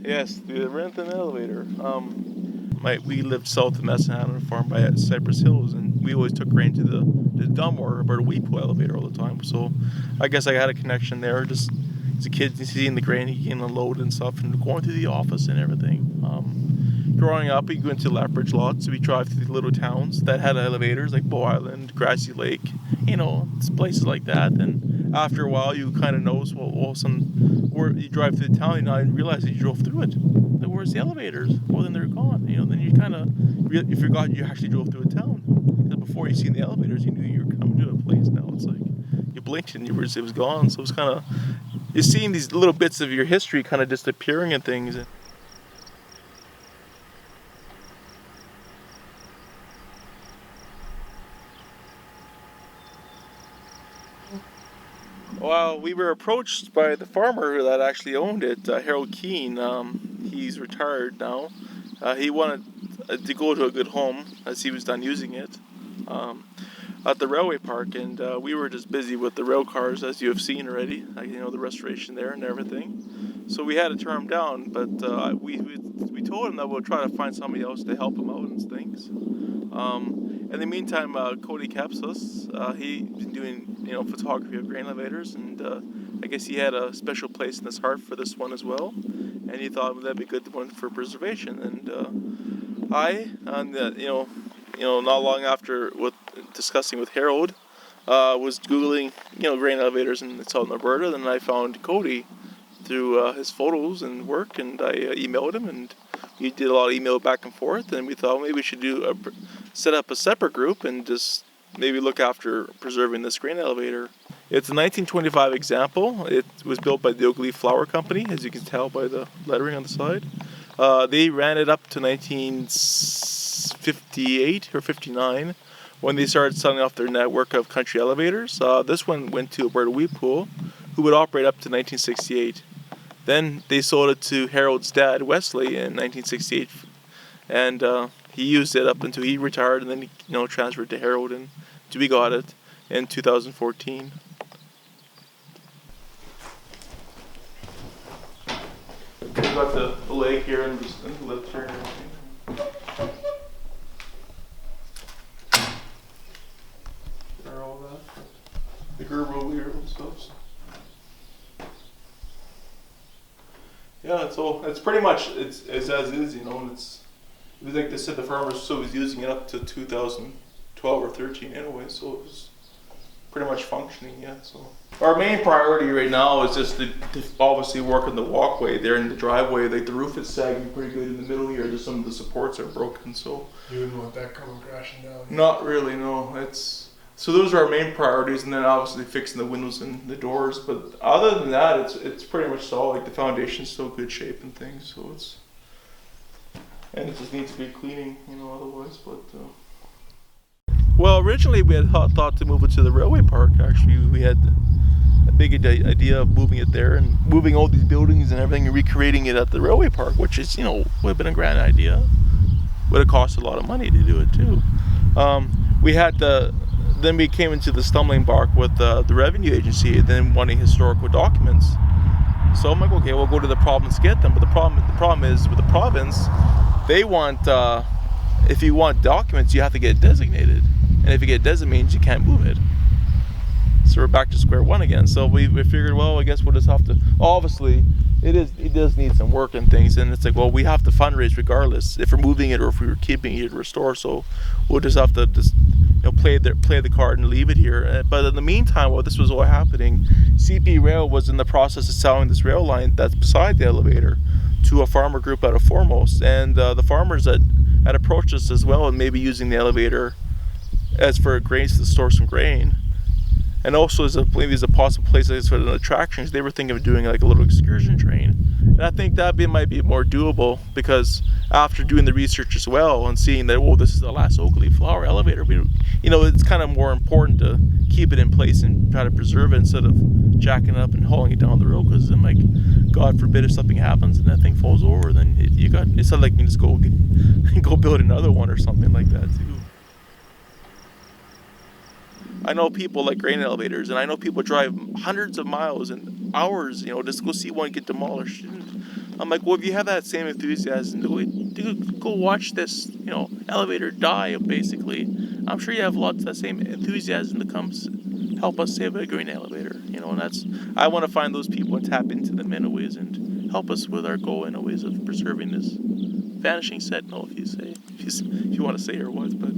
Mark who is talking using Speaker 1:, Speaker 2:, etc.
Speaker 1: Yes, the Wrentham elevator. We lived south of Messingham on a farm by Cypress Hills, and we always took grain to the Dunmore Alberta Weepo elevator all the time. So I guess I had a connection there. Just as a kid, seeing the grain getting unloaded and stuff, and going to the office and everything. Growing up, we went to Lethbridge lots. So we drive to the little towns that had elevators, like Bow Island, Grassy Lake, places like that. And after a while, you kind of notice, well, where you drive through the town, and realize that you drove through it. Like, where's the elevators? Well, then they're gone. Then you kind of you forgot you actually drove through a town. Because before you seen the elevators, you knew you were coming to a place. Now it's like you blinked and it was gone. So it's kind of you're seeing these little bits of your history kind of disappearing and things. Well, we were approached by the farmer that actually owned it, Harold Keane. He's retired now. He wanted to go to a good home as he was done using it at the railway park, and we were just busy with the rail cars, as you have seen already. The restoration there and everything. So we had to turn him down, but we told him that we'll try to find somebody else to help him out and things. In the meantime, Cody Kapcsos, he's been doing photography of grain elevators, and I guess he had a special place in his heart for this one as well, and he thought that'd be a good one for preservation. And not long after discussing with Harold, was googling grain elevators in southern Alberta, and I found Cody through his photos and work, and I emailed him, and we did a lot of email back and forth, and we thought maybe we should set up a separate group and just maybe look after preserving this grain elevator. It's a 1925 example. It was built by the Ogilvie Flour Company, as you can tell by the lettering on the side. They ran it up to 1958 or 59 when they started selling off their network of country elevators. This one went to Alberta Weepo, who would operate up to 1968. Then they sold it to Harold's dad, Wesley, in 1968, and he used it up until he retired, and then he transferred to Harold, and we got it in 2014. We've got the lake here and the lift here and everything. There, all that. The Gerber wheel and stuff. So. Yeah, it's pretty much it's as is, and it was like they said, the farmer was using it up to 2012 or 13 anyway, so it was pretty much functioning. Yeah, so our main priority right now is just to obviously work on the walkway there in the driveway. Like the roof is sagging pretty good in the middle here. Just some of the supports are broken, so
Speaker 2: you wouldn't want that coming crashing down.
Speaker 1: Not really, no. So those are our main priorities, and then obviously fixing the windows and the doors. But other than that, it's pretty much solid. Like the foundation's still good shape and things. So and it just needs to be cleaning, otherwise. But well, originally we had thought to move it to the railway park. Actually, we had a big idea of moving it there and moving all these buildings and everything and recreating it at the railway park, which is would have been a grand idea. Would have cost a lot of money to do it too. Then we came into the stumbling block with the revenue agency, then wanting historical documents. So I'm like, okay, we'll go to the province to get them. But the problem is with the province, they want if you want documents, you have to get it designated, and if you get it designated, you can't move it. So we're back to square one again. So we figured, well, I guess we'll just have to. Obviously, it does need some work and things, and it's like, well, we have to fundraise regardless if we're moving it or if we were keeping it to restore. So we'll just have to play the card and leave it here. But in the meantime, while this was all happening, CP Rail was in the process of selling this rail line that's beside the elevator to a farmer group out of Foremost, and the farmers that had approached us as well, and maybe using the elevator as for grains to store some grain, and also as a possible place for the attractions. They were thinking of doing like a little excursion train, and I think that might be more doable, because after doing the research as well and seeing that, this is the last Ogilvie flour elevator, it's kind of more important to keep it in place and try to preserve it instead of jacking it up and hauling it down the road, because then, like, God forbid if something happens and that thing falls over, then it's not like you can just go build another one or something like that too. I know people like grain elevators, and I know people drive hundreds of miles and hours, just to go see one get demolished. And I'm like, well, if you have that same enthusiasm to go watch this, elevator die, basically, I'm sure you have lots of that same enthusiasm to come help us save a green elevator, and I want to find those people and tap into them in a ways and help us with our goal in a ways of preserving this vanishing sentinel, if you want to say or what, but